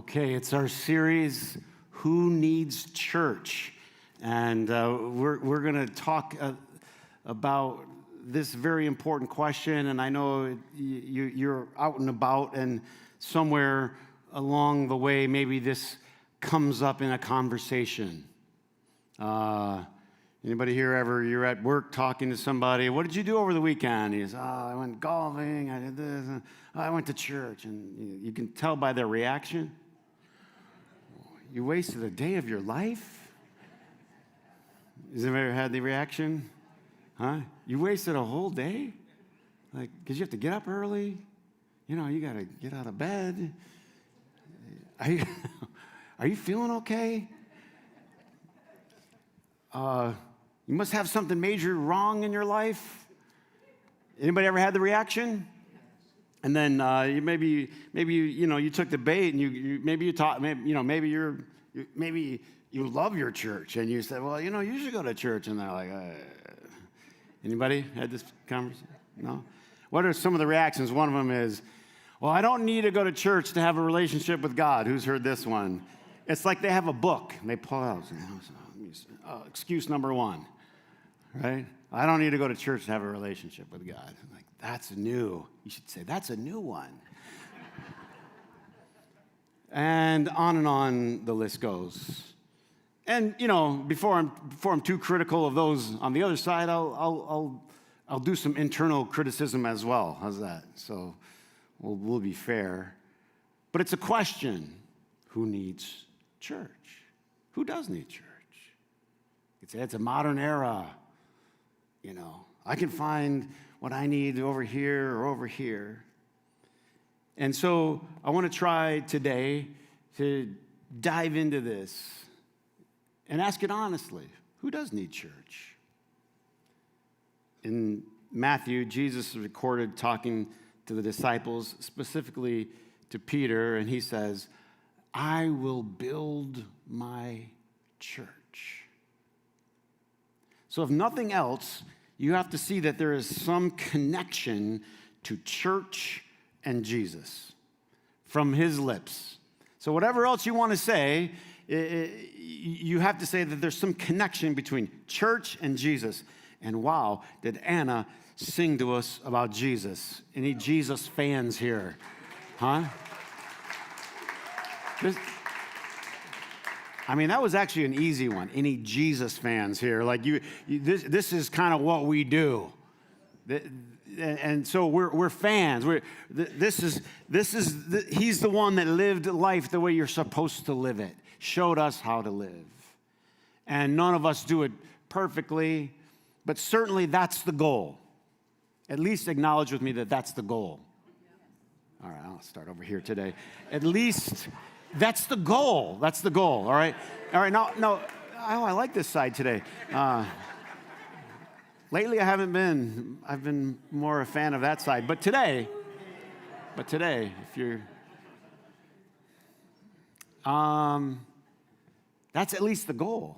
Okay, it's our series, Who Needs Church? And we're going to talk about this very important question. And I know you're out and about, and somewhere along the way, maybe this comes up in a conversation. Anybody here ever, you're at work talking to somebody, what did you do over the weekend? He says, I went golfing, I did this, and I went to church. And you can tell by their reaction, you wasted a day of your life? Has anybody ever had the reaction? Huh? You wasted a whole day? Like, because you have to get up early? You know, you got to get out of bed. Are you feeling okay? You must have something major wrong in your life. Anybody ever had the reaction? And then you took the bait and maybe you love your church and you said, well, you should go to church, and they're like, anybody had this conversation? No. What are some of the reactions? One of them is, well, I don't need to go to church to have a relationship with God. Who's heard this one? It's like they have a book and they pull out. Excuse number one, right? I don't need to go to church to have a relationship with God. I'm like, that's new. You should say, that's a new one. And on the list goes. And, before I'm too critical of those on the other side, I'll do some internal criticism as well. How's that? So we'll be fair. But it's a question. Who needs church? Who does need church? It's a modern era. I can find what I need over here or over here. And so I want to try today to dive into this and ask it honestly. Who does need church? In Matthew, Jesus is recorded talking to the disciples, specifically to Peter, and he says, I will build my church. So if nothing else, you have to see that there is some connection to church and Jesus from his lips. So whatever else you want to say, you have to say that there's some connection between church and Jesus. And wow, did Anna sing to us about Jesus? Any Jesus fans here? Huh? That was actually an easy one. Any Jesus fans here? Like this is kind of what we do, and so we're fans. He's the one that lived life the way you're supposed to live it. Showed us how to live, and none of us do it perfectly, but certainly that's the goal. At least acknowledge with me that that's the goal. All right, I'll start over here today. At least. That's the goal. That's the goal, all right? All right, no. I like this side today. Lately, I've been more a fan of that side. But today, if you're, that's at least the goal.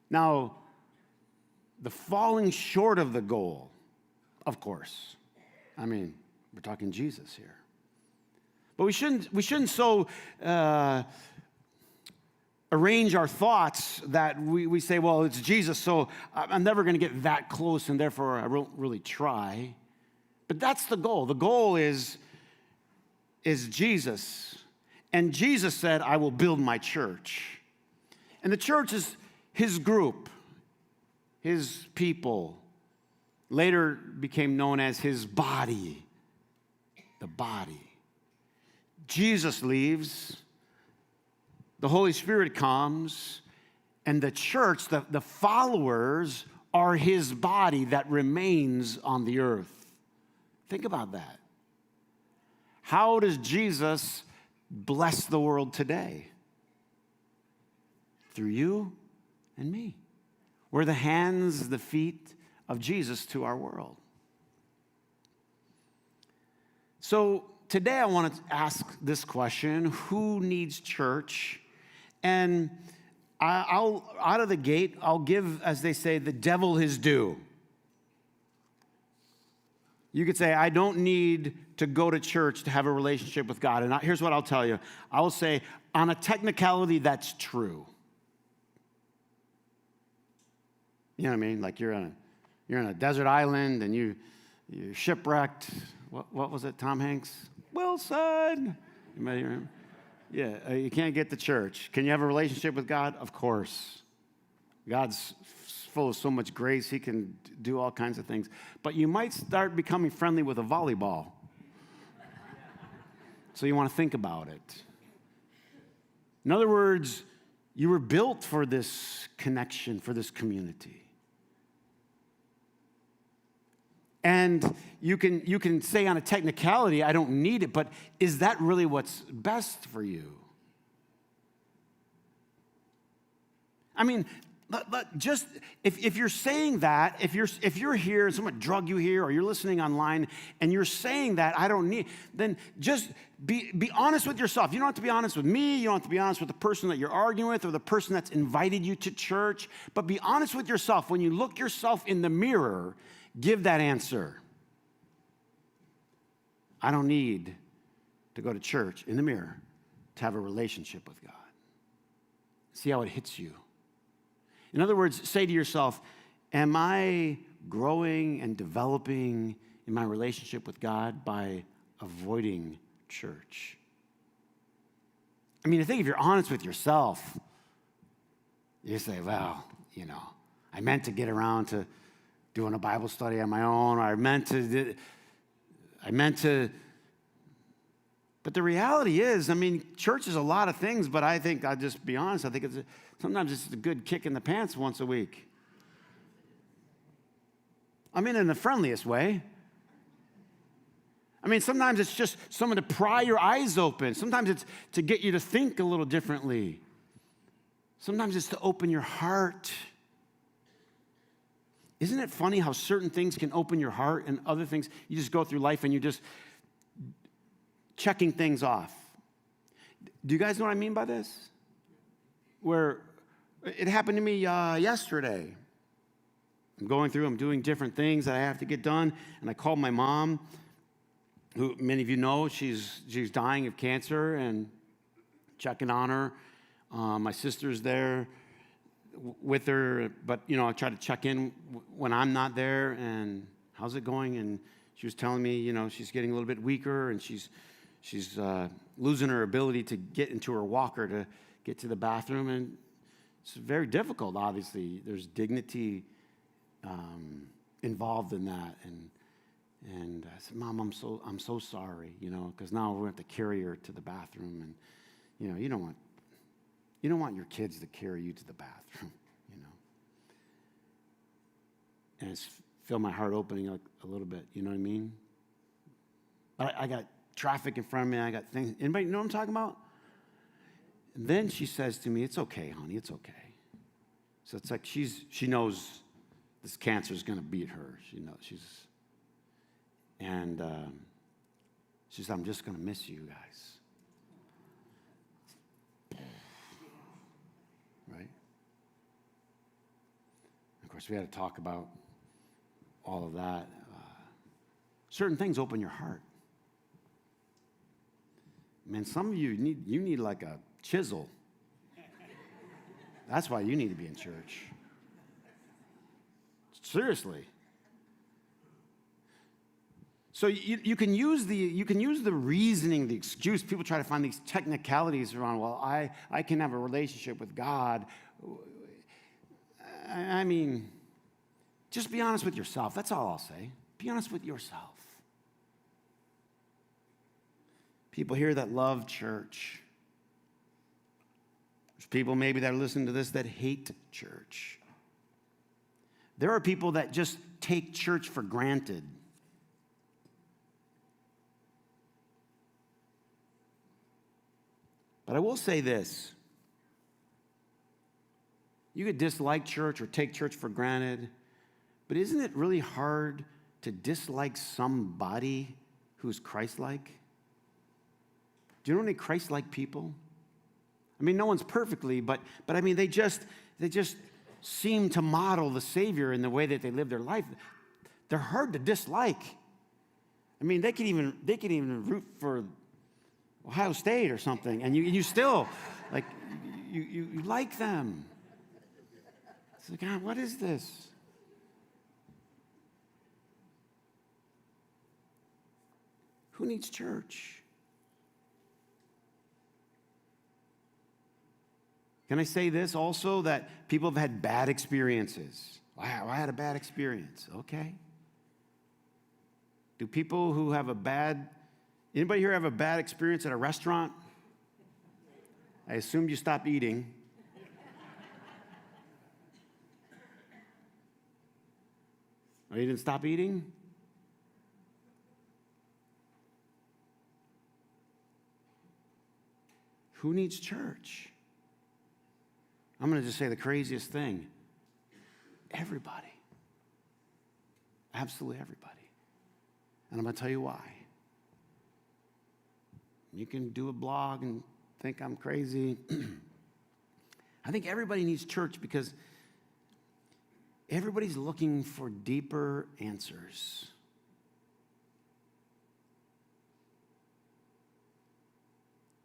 Now, the falling short of the goal, of course. We're talking Jesus here. But we shouldn't so arrange our thoughts that we say, well, it's Jesus, so I'm never going to get that close, and therefore I won't really try. But that's the goal. The goal is Jesus. And Jesus said, I will build my church. And the church is his group, his people. Later became known as his body, the body. Jesus leaves, the Holy Spirit comes, and the church, the followers, are his body that remains on the earth. Think about that. How does Jesus bless the world today? Through you and me. We're the hands, the feet of Jesus to our world. So, today I want to ask this question, who needs church? And I'll out of the gate, I'll give, as they say, the devil his due. You could say, I don't need to go to church to have a relationship with God. And here's what I'll tell you. I will say, on a technicality, that's true. You know what I mean? Like you're on a desert island and you're shipwrecked. What was it, Tom Hanks? Wilson. Anybody remember? Yeah, you can't get to church. Can you have a relationship with God? Of course. God's full of so much grace, he can do all kinds of things. But you might start becoming friendly with a volleyball. So you want to think about it. In other words, you were built for this connection, for this community. And you can say on a technicality, I don't need it, but is that really what's best for you? I mean, just if you're saying that, if you're here and someone drug you here, or you're listening online and you're saying that I don't need, then just be honest with yourself. You don't have to be honest with me. You don't have to be honest with the person that you're arguing with or the person that's invited you to church. But be honest with yourself. When you look yourself in the mirror, give that answer. I don't need to go to church in the mirror to have a relationship with God. See how it hits you. In other words, say to yourself, am I growing and developing in my relationship with God by avoiding church? I mean, I think if you're honest with yourself, you say, well, I meant to get around to doing a Bible study on my own, or I meant to, but the reality is, I mean, church is a lot of things, but I think, I'll just be honest, I think sometimes it's a good kick in the pants once a week. I mean, in the friendliest way. I mean, sometimes it's just someone to pry your eyes open. Sometimes it's to get you to think a little differently. Sometimes it's to open your heart. Isn't it funny how certain things can open your heart and other things, you just go through life and you're just checking things off. Do you guys know what I mean by this? Where it happened to me yesterday. I'm doing different things that I have to get done, and I called my mom, who many of you know, she's dying of cancer, and checking on her. My sister's there with her, but I try to check in when I'm not there, and how's it going? And she was telling me, she's getting a little bit weaker, and she's losing her ability to get into her walker to get to the bathroom, and it's very difficult. Obviously, there's dignity involved in that, and I said, Mom, I'm so sorry, because now we're going to have to carry her to the bathroom, and you don't want your kids to carry you to the bathroom, and it's feel my heart opening a little bit, you know what I mean? But I got traffic in front of me, I got things. Anybody know what I'm talking about? And then she says to me, it's okay, honey, it's okay. So it's like she knows this cancer is going to beat her. She knows she said, I'm just going to miss you guys. Right? Of course, we had to talk about all of that. Certain things open your heart. Man, some of you need like a chisel. That's why you need to be in church. Seriously. So you can use the reasoning, the excuse. People try to find these technicalities around, well, I can have a relationship with God. I mean, just be honest with yourself. That's all I'll say. Be honest with yourself. People here that love church. There's people maybe that are listening to this that hate church. There are people that just take church for granted. But I will say this. You could dislike church or take church for granted, but isn't it really hard to dislike somebody who's Christ-like? Do you know any Christ-like people? I mean, no one's perfectly, but I mean, they just seem to model the Savior in the way that they live their life. They're hard to dislike. I mean, they could even root for Ohio State or something, and you still, like, you like them. It's like, God, what is this? Who needs church? Can I say this also, that people have had bad experiences? Wow, I had a bad experience. Okay. Do people who have anybody here have a bad experience at a restaurant? I assumed you stopped eating. Oh, you didn't stop eating? Who needs church? I'm going to just say the craziest thing. Everybody. Absolutely everybody. And I'm going to tell you why. You can do a blog and think I'm crazy. I think everybody needs church because everybody's looking for deeper answers.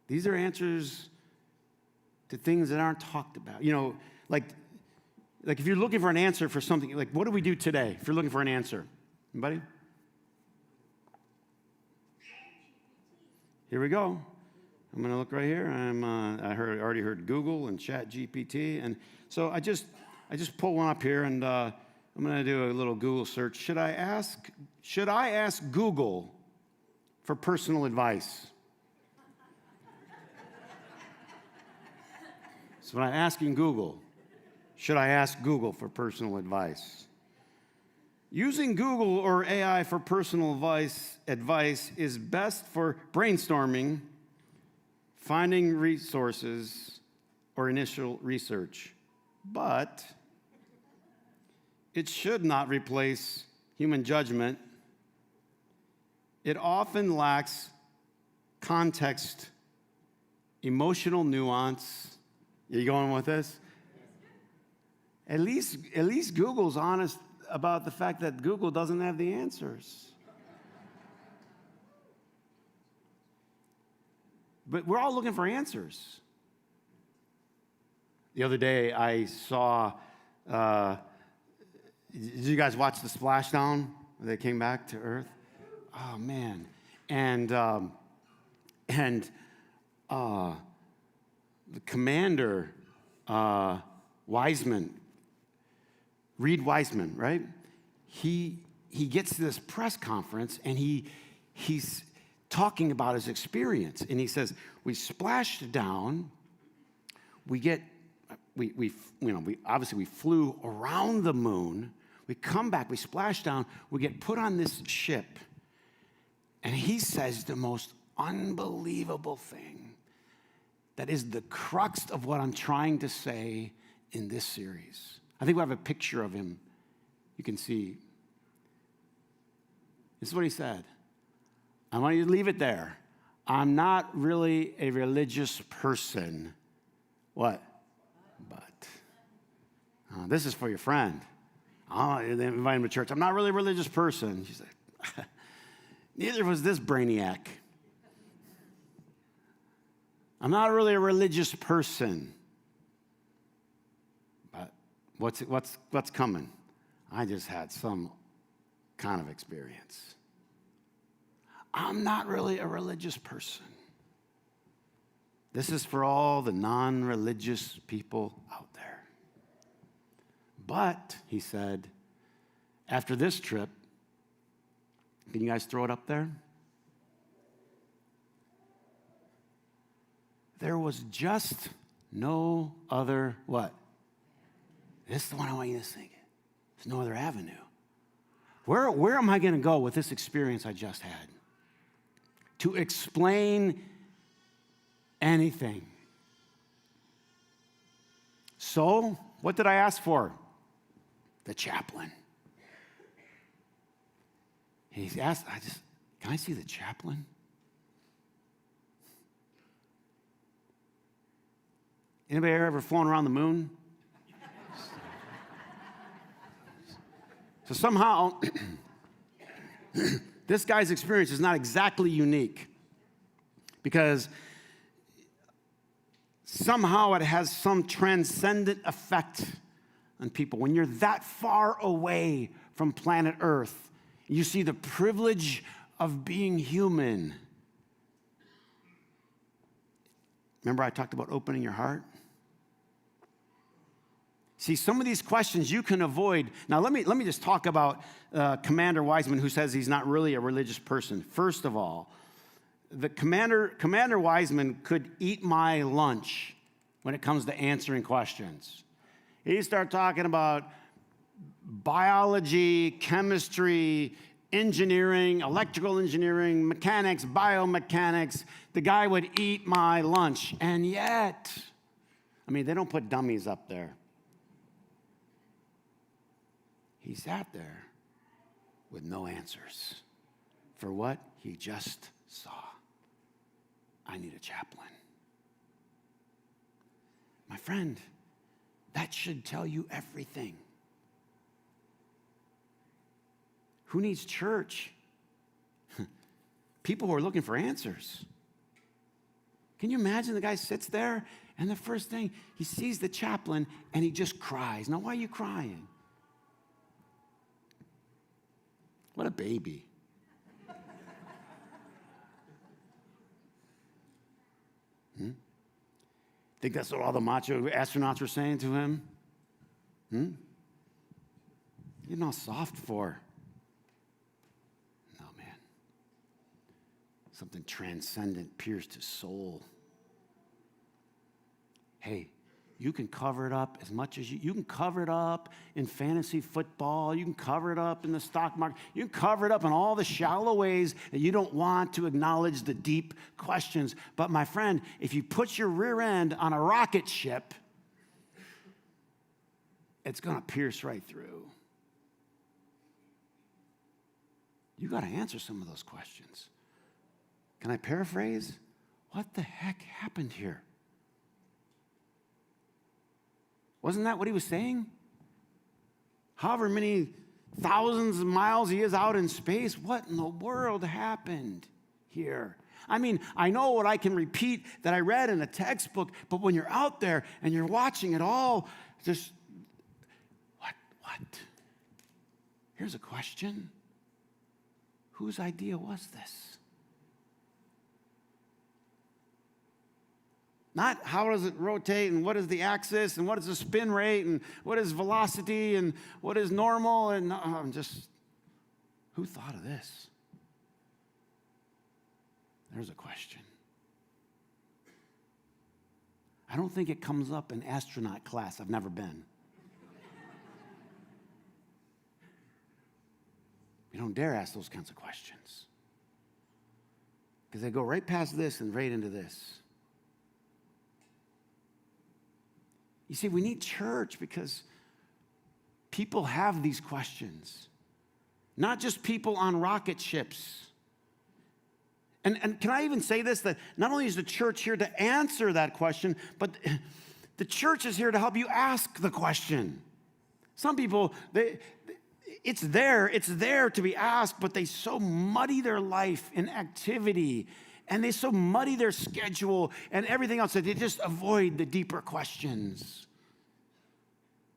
These are answers to things that aren't talked about. You know, like if you're looking for an answer for something, like what do we do today if you're looking for an answer? Anybody? Here we go. I'm going to look right here. I already heard Google and Chat GPT, and so I just pull one up here, and I'm going to do a little Google search. Should I ask Google for personal advice? So when I'm asking Google, should I ask Google for personal advice? Using Google or AI for personal advice is best for brainstorming, finding resources, or initial research. But it should not replace human judgment. It often lacks context, emotional nuance. Are you going with this? At least Google's honest about the fact that Google doesn't have the answers. But we're all looking for answers. The other day I saw, did you guys watch the splashdown when they came back to Earth? Oh, man. And the commander, Wiseman, Reid Wiseman, right? He gets to this press conference and he's talking about his experience, and he says, "We splashed down. We flew around the moon. We come back. We splash down. We get put on this ship." And he says the most unbelievable thing that is the crux of what I'm trying to say in this series. I think we have a picture of him. You can see. This is what he said. I want you to leave it there. I'm not really a religious person. What? But. This is for your friend. They invite him to church. I'm not really a religious person. She's like, neither was this brainiac. I'm not really a religious person. But what's coming? I just had some kind of experience. I'm not really a religious person. This is for all the non-religious people out there. But, he said, after this trip, can you guys throw it up there? There was just no other what? This is the one I want you to think. There's no other avenue. Where am I going to go with this experience I just had? To explain anything. So, what did I ask for? The chaplain. He asked, can I see the chaplain? Anybody ever flown around the moon? So somehow, This guy's experience is not exactly unique because somehow it has some transcendent effect on people. When you're that far away from planet Earth, you see the privilege of being human. Remember I talked about opening your heart? See, some of these questions you can avoid. Now, let me just talk about Commander Wiseman, who says he's not really a religious person. First of all, the Commander Wiseman could eat my lunch when it comes to answering questions. He started talking about biology, chemistry, engineering, electrical engineering, mechanics, biomechanics. The guy would eat my lunch. And yet, I mean, they don't put dummies up there. He sat there with no answers for what he just saw. I need a chaplain. My friend, that should tell you everything. Who needs church? People who are looking for answers. Can you imagine the guy sits there and the first thing, he sees the chaplain and he just cries. Now, why are you crying? What a baby. Think that's what all the macho astronauts were saying to him? You're not soft for. No, man. Something transcendent pierced his soul. Hey, you can cover it up as much as you can cover it up in fantasy football. You can cover it up in the stock market. You can cover it up in all the shallow ways that you don't want to acknowledge the deep questions. But my friend, if you put your rear end on a rocket ship, it's going to pierce right through. You got to answer some of those questions. Can I paraphrase? What the heck happened here? Wasn't that what he was saying? However many thousands of miles he is out in space, what in the world happened here? I mean, I know what I can repeat that I read in a textbook, but when you're out there and you're watching it all, just, what? Here's a question. Whose idea was this? Not how does it rotate and what is the axis and what is the spin rate and what is velocity and what is normal and just, who thought of this? There's a question. I don't think it comes up in astronaut class. I've never been. You don't dare ask those kinds of questions because they go right past this and right into this. You see, we need church because people have these questions. Not just people on rocket ships. And can I even say this, that not only is the church here to answer that question, but the church is here to help you ask the question. Some people, it's there to be asked, but they so muddy their life in activity, and they so muddy their schedule and everything else that they just avoid the deeper questions.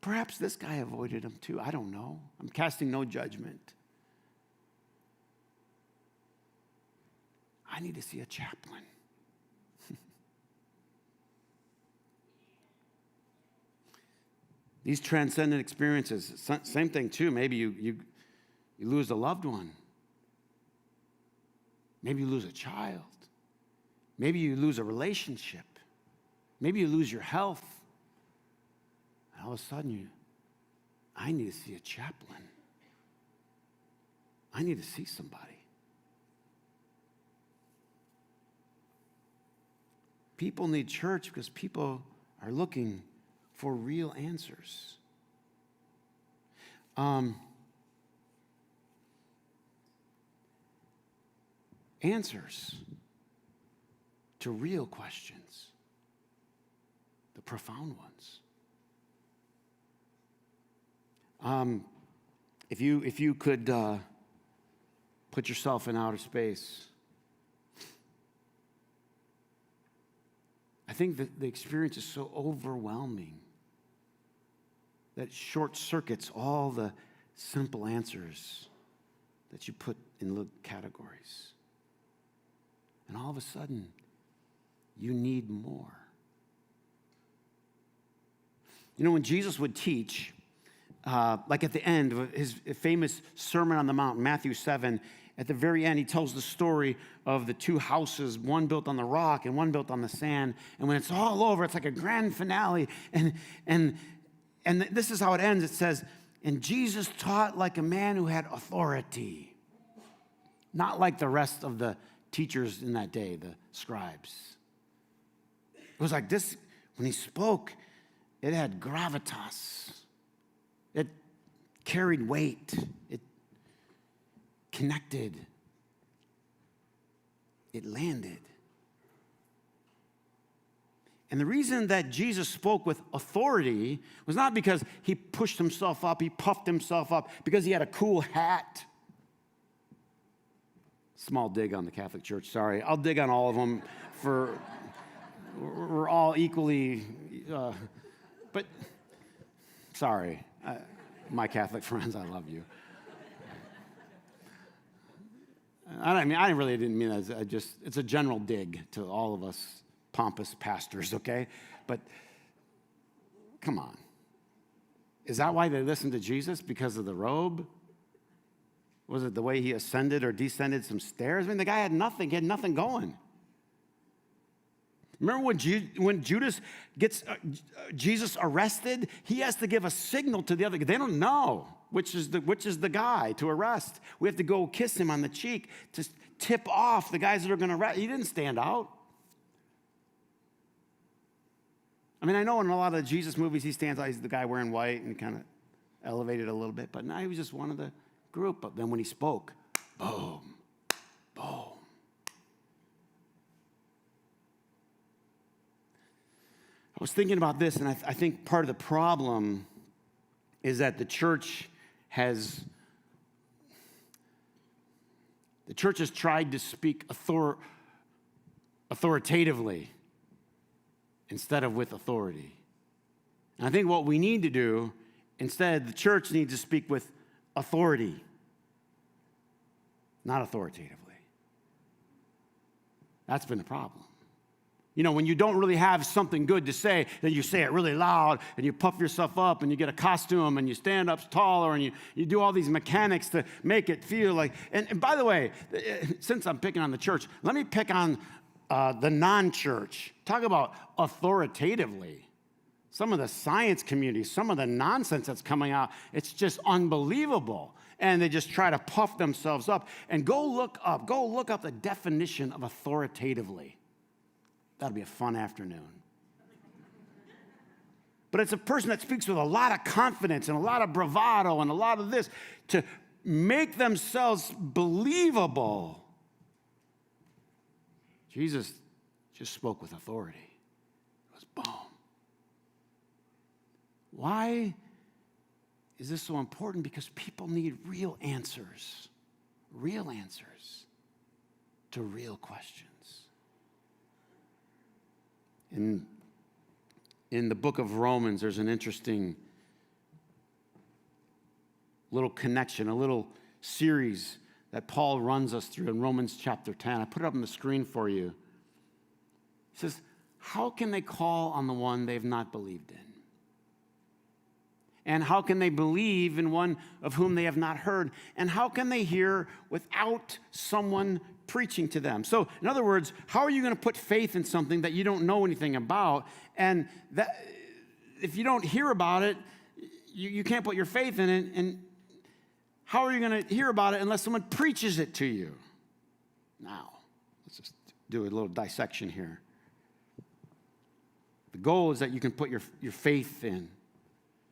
Perhaps this guy avoided them too. I don't know. I'm casting no judgment. I need to see a chaplain. These transcendent experiences, same thing too. Maybe you lose a loved one. Maybe you lose a child. Maybe you lose a relationship. Maybe you lose your health. And all of a sudden, I need to see a chaplain. I need to see somebody. People need church because people are looking for real answers. Answers to real questions, the profound ones. If you could Put yourself in outer space. I think that the experience is so overwhelming that it short circuits all the simple answers that you put in little categories. And all of a sudden, you need more. You know, when Jesus would teach, like at the end of his famous Sermon on the Mount, Matthew 7, at the very end, he tells the story of the two houses, one built on the rock and one built on the sand. And when it's all over, it's like a grand finale. And this is how it ends. It says, and Jesus taught like a man who had authority, not like the rest of the teachers in that day, the scribes. It was like this, when he spoke, it had gravitas. It carried weight. It connected. It landed. And the reason that Jesus spoke with authority was not because he pushed himself up, he puffed himself up, because he had a cool hat. Small dig on the Catholic Church, sorry. I'll dig on all of them we're all equally, but sorry. My Catholic friends, I love you. I really didn't mean that. It's a general dig to all of us pompous pastors, okay? But come on. Is that why they listened to Jesus? Because of the robe? Was it the way he ascended or descended some stairs? I mean, the guy had nothing. He had nothing going. Remember when Judas gets Jesus arrested? He has to give a signal to the other. They don't know which is the guy to arrest. We have to go kiss him on the cheek to tip off the guys that are going to arrest. He didn't stand out. I mean, I know in a lot of the Jesus movies, he stands out. He's the guy wearing white and kind of elevated a little bit. But now he was just one of the group. But then when he spoke, boom, boom. I was thinking about this, and I think part of the problem is that the church has tried to speak authoritatively instead of with authority. And I think what we need to do, instead, the church needs to speak with authority, not authoritatively. That's been the problem. You know, when you don't really have something good to say, then you say it really loud, and you puff yourself up, and you get a costume, and you stand up taller, and you do all these mechanics to make it feel like... And by the way, since I'm picking on the church, let me pick on the non-church. Talk about authoritatively. Some of the science community, some of the nonsense that's coming out, it's just unbelievable. And they just try to puff themselves up. And go look up the definition of authoritatively. That'll be a fun afternoon. But it's a person that speaks with a lot of confidence and a lot of bravado and a lot of this to make themselves believable. Jesus just spoke with authority. It was boom. Why is this so important? Because people need real answers to real questions. In the book of Romans, there's an interesting little connection, a little series that Paul runs us through in Romans chapter 10. I put it up on the screen for you. He says, how can they call on the one they've not believed in? And how can they believe in one of whom they have not heard? And how can they hear without someone preaching to them? So, in other words, how are you going to put faith in something that you don't know anything about? And that if you don't hear about it, you can't put your faith in it. And how are you going to hear about it unless someone preaches it to you? Now, let's just do a little dissection here. The goal is that you can put your faith in.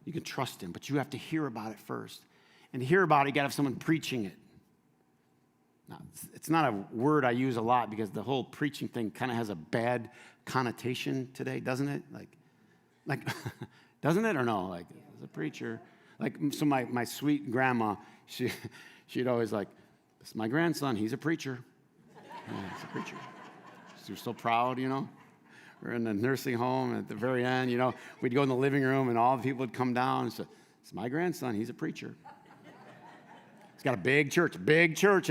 You can trust him, but you have to hear about it first. And to hear about it, you got to have someone preaching it. Now, it's not a word I use a lot because the whole preaching thing kind of has a bad connotation today, doesn't it? Like, doesn't it or no? Like, as a preacher. Like, so my sweet grandma, she'd always like, It's my grandson. He's a preacher. Yeah, he's a preacher. So you're so proud, We're in the nursing home at the very end, We'd go in the living room and all the people would come down and say, it's my grandson. He's a preacher. He's got a big church in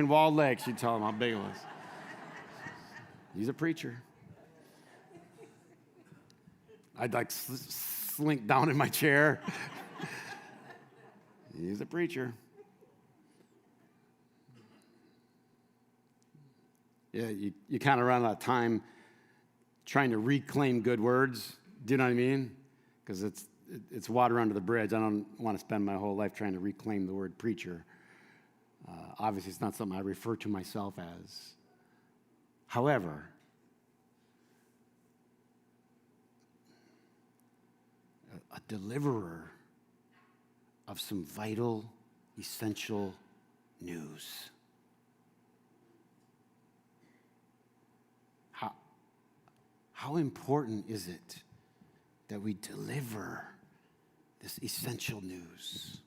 Bldg. She'd tell him how big it was. He's a preacher. I'd slink down in my chair. He's a preacher. Yeah, you kind of run out of time trying to reclaim good words. Do you know what I mean? Because it's water under the bridge. I don't want to spend my whole life trying to reclaim the word preacher. Obviously, it's not something I refer to myself as. However, a deliverer of some vital, essential news. How important is it that we deliver this essential news?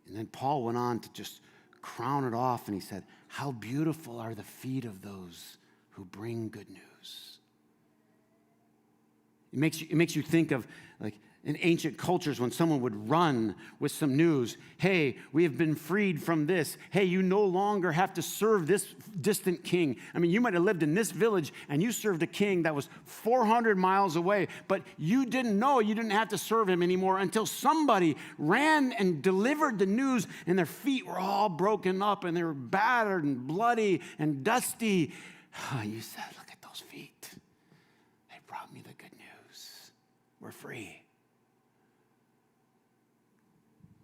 And then Paul went on to just crown it off, and he said, how beautiful are the feet of those who bring good news. It makes you think of, like, in ancient cultures when someone would run with some news. Hey, we have been freed from this. Hey, you no longer have to serve this distant king. I mean, you might have lived in this village and you served a king that was 400 miles away, but you didn't know you didn't have to serve him anymore until somebody ran and delivered the news, and their feet were all broken up and they were battered and bloody and dusty. You said, look at those feet. They brought me the good news. We're free.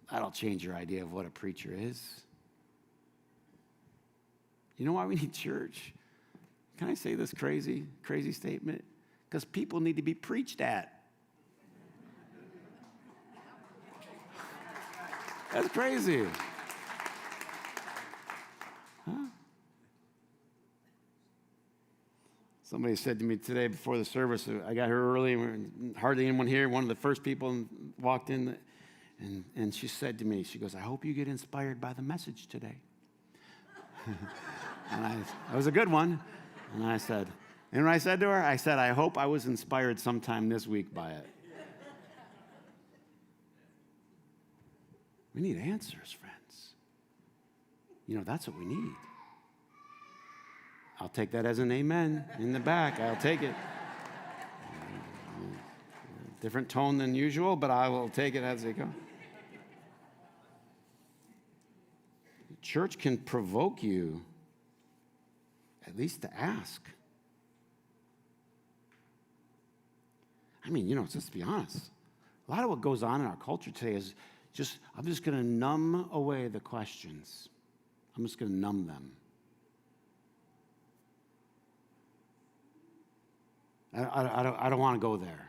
That'll change your idea of what a preacher is. You know why we need church? Can I say this crazy statement? Because people need to be preached at. That's crazy. Huh? Somebody said to me today before the service, I got here early and hardly anyone here. One of the first people walked in. And she said to me, she goes, I hope you get inspired by the message today. And that was a good one. And I said, and what I said to her, I said, I hope I was inspired sometime this week by it. We need answers, friends. That's what we need. I'll take that as an amen in the back. I'll take it. Different tone than usual, but I will take it as they go. Church can provoke you at least to ask. I mean, let's be honest. A lot of what goes on in our culture today is I'm just going to numb away the questions. I'm just going to numb them. I don't want to go there.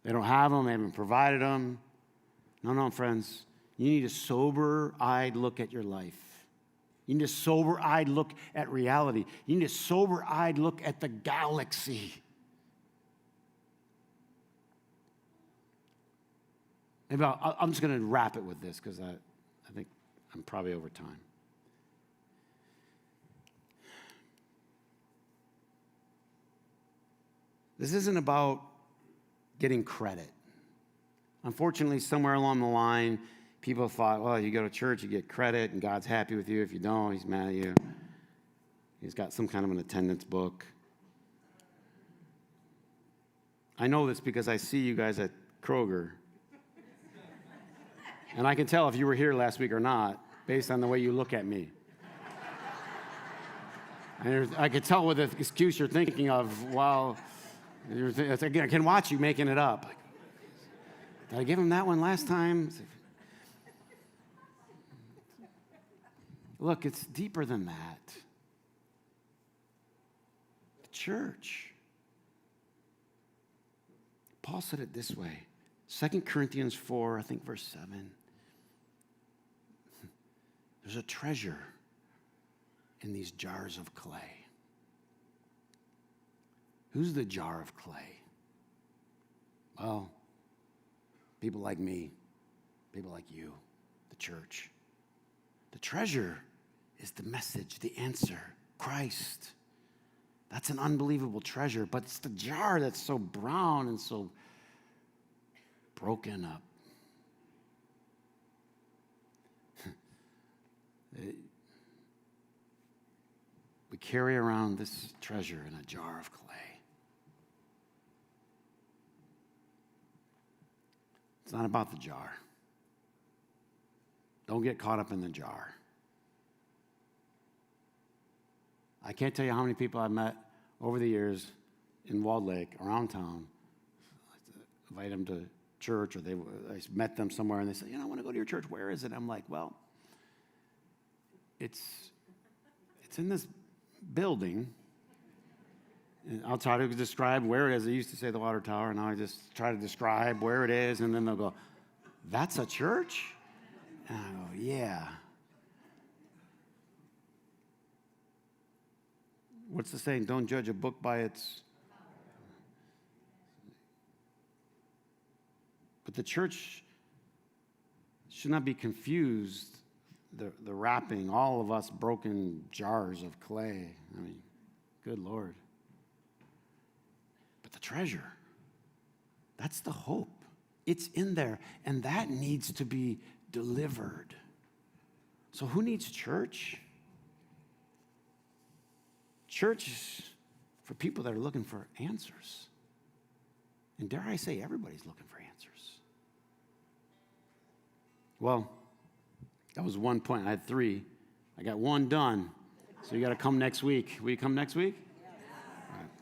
They don't have them. They haven't provided them. No, friends. You need a sober-eyed look at your life. You need a sober-eyed look at reality. You need a sober-eyed look at the galaxy. Maybe I'm just going to wrap it with this because I think I'm probably over time. This isn't about getting credit. Unfortunately, somewhere along the line, people thought, well, you go to church, you get credit, and God's happy with you. If you don't, he's mad at you. He's got some kind of an attendance book. I know this because I see you guys at Kroger. And I can tell if you were here last week or not, based on the way you look at me. And I could tell with the excuse you're thinking of, well, I can watch you making it up. Did I give him that one last time? Look, it's deeper than that. The church. Paul said it this way. 2 Corinthians 4, I think verse 7. There's a treasure in these jars of clay. Who's the jar of clay? Well, people like me, people like you, the church. The treasure is the message, the answer, Christ. That's an unbelievable treasure, but it's the jar that's so brown and so broken up. We carry around this treasure in a jar of clay. It's not about the jar. Don't get caught up in the jar. I can't tell you how many people I've met over the years in Walled Lake, around town. I invite them to church, or I met them somewhere, and they say, I want to go to your church. Where is it? I'm like, well, it's in this building. And I'll try to describe where it is. I used to say the water tower, and now I just try to describe where it is, and then they'll go, that's a church? And I go, yeah. What's the saying? Don't judge a book by its... But the church should not be confused, the wrapping, all of us broken jars of clay. I mean, good Lord. But the treasure, that's the hope. It's in there, and that needs to be delivered. So who needs church? Church is for people that are looking for answers. And dare I say, everybody's looking for answers. Well, that was one point. I had 3. I got 1 done. So you got to come next week. Will you come next week?